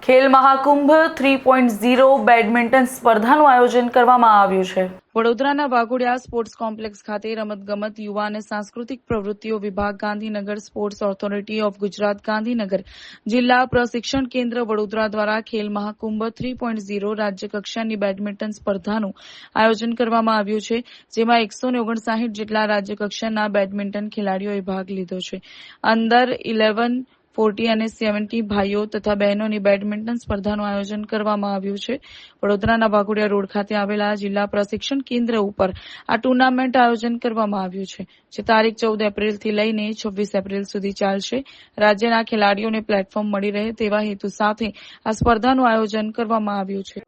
Khel Mahakumbh 3.0 badminton સ્પર્ધાનું આયોજન કરવામાં આવ્યું છે। વડોદરાના વાઘોડિયા સ્પોર્ટ્સ કોમ્પ્લેક્સ ખાતે રમતગમત યુવા અને સાંસ્કૃતિક પ્રવૃત્તિઓ વિભાગ Gandhinagar sports authority of Gujarat Gandhinagar જિલ્લા પ્રશિક્ષણ કેન્દ્ર વડોદરા દ્વારા ખેલ મહાકુંભ 3.0 રાજ્યકક્ષાની બેડમિન્ટન સ્પર્ધાનું આયોજન કરવામાં આવ્યું છે, જેમાં 159 જેટલા રાજ્યકક્ષાના બેડમિન્ટન ખેલાડીઓએ ભાગ લીધો છે। અંડર 11, 40 અને 70 ભાઈઓ તથા બહેનોની બેડમિન્ટન સ્પર્ધાનું આયોજન કરવામાં આવ્યું છે। વડોદરાના વાઘોડિયા રોડ ખાતે આવેલા જિલ્લા પ્રશિક્ષણ કેન્દ્ર ઉપર આ ટુર્નામેન્ટ આયોજન કરવામાં આવ્યું છે, જે તારીખ 14 એપ્રિલથી લઈને 26 એપ્રિલ સુધી ચાલશે। રાજ્યના ખેલાડીઓને પ્લેટફોર્મ મળી રહે તેવા હેતુ સાથે આ સ્પર્ધાનું આયોજન કરવામાં આવ્યું છે।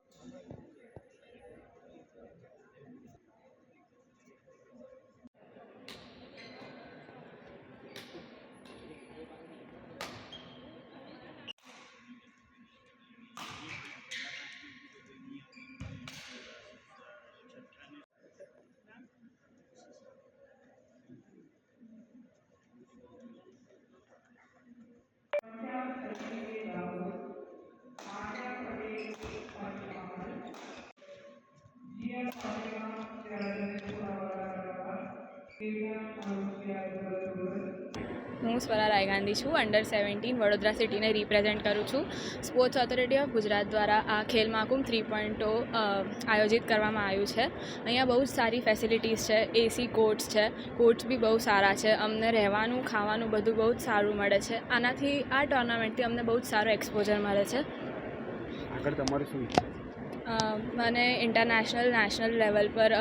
હું સ્વરા રાયગાંધી છું। અંડર 17 વડોદરા સિટીને રિપ્રેઝેન્ટ કરું છું। સ્પોર્ટ્સ ઓથોરિટી ઓફ ગુજરાત દ્વારા આ ખેલ મહાકુંભ 3.0 આયોજિત કરવામાં આવ્યું છે। અહીંયા બહુ જ સારી ફેસિલિટીઝ છે, એસી કોર્ટ્સ છે, કોર્ટ્સ બી બહુ સારા છે, અમને રહેવાનું ખાવાનું બધું બહુ જ સારું મળે છે। આનાથી આ ટુર્નામેન્ટથી અમને બહુ જ સારો એક્સપોઝર મળે છે। આગળ તમારું શું ઈચ્છા છે? મને ઇન્ટરનેશનલ નેશનલ લેવલ પર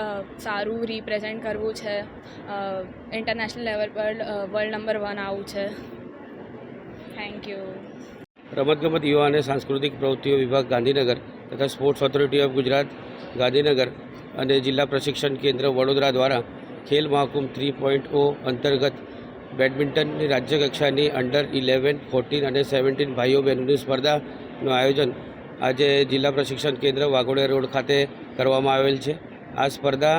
સારું રિપ્રેઝેન્ટ કરવું છે। ઇન્ટરનેશનલ લેવલ પર વર્લ્ડ નંબર 1 આવવું છે। Thank you. રમતગમત યુવા અને સાંસ્કૃતિક પ્રવૃત્તિઓ વિભાગ ગાંધીનગર તથા sports authority of Gujarat Gandhinagar અને જિલ્લા પ્રશિક્ષણ કેન્દ્ર વડોદરા દ્વારા ખેલ મહાકુંભ 3.0 અંતર્ગત બેડમિન્ટનની રાજ્યકક્ષાની અંડર 11, 14 અને 17 ભાઈઓ બહેનોની સ્પર્ધાનું આયોજન આજે જિલ્લા પ્રશિક્ષણ કેન્દ્ર વાઘોડિયા રોડ ખાતે કરવામાં આવેલ છે। આ સ્પર્ધા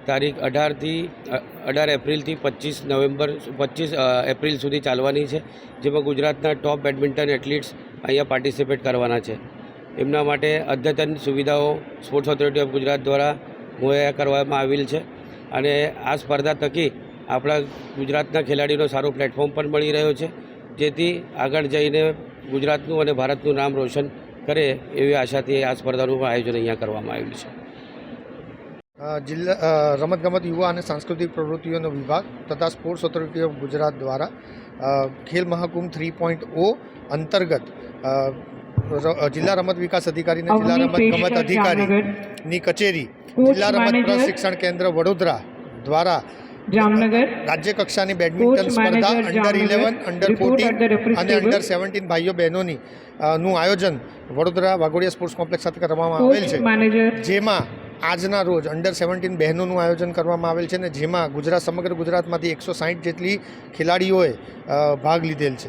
તારીખ 18 એપ્રિલથી 25 એપ્રિલ સુધી ચાલવાની છે, જેમાં ગુજરાતના ટોપ બેડમિન્ટન એથ્લીટ્સ અહીંયા પાર્ટિસિપેટ કરવાના છે। એમના માટે અદ્યતન સુવિધાઓ સ્પોર્ટ્સ ઓથોરિટી ઓફ ગુજરાત દ્વારા મુહૈયા કરવામાં આવેલ છે અને આ સ્પર્ધા થકી આપણા ગુજરાતના ખેલાડીનો સારો પ્લેટફોર્મ પણ મળી રહ્યો છે, જેથી આગળ જઈને ગુજરાતનું અને ભારતનું નામ રોશન કરે એવી આશાથી આ સ્પર્ધાનું આયોજન અહીંયા કરવામાં આવ્યું છે। જિલ્લા રમતગમત યુવા અને સાંસ્કૃતિક પ્રવૃત્તિઓનો વિભાગ તથા સ્પોર્ટ્સ ઓથોરિટી ઓફ ગુજરાત દ્વારા ખેલ મહાકુંભ 3.0 અંતર્ગત જિલ્લા રમત વિકાસ અધિકારી અને જિલ્લા રમતગમત અધિકારીની કચેરી જિલ્લા રમત પ્રશિક્ષણ કેન્દ્ર વડોદરા દ્વારા રાજ્ય કક્ષાની બેડમિન્ટન સ્પર્ધા અંડર 11, અંડર 14 અને અંડર 17 ભાઈઓ બહેનોની નું આયોજન વડોદરા વાઘોડિયા સ્પોર્ટ્સ કોમ્પ્લેક્સ ખાતે કરવામાં આવેલ છે, જેમાં આજના રોજ અંડર 17 બહેનોનું આયોજન કરવામાં આવેલ છે અને જેમાં સમગ્ર ગુજરાતમાંથી 160 જેટલી ખેલાડીઓએ ભાગ લીધેલ છે।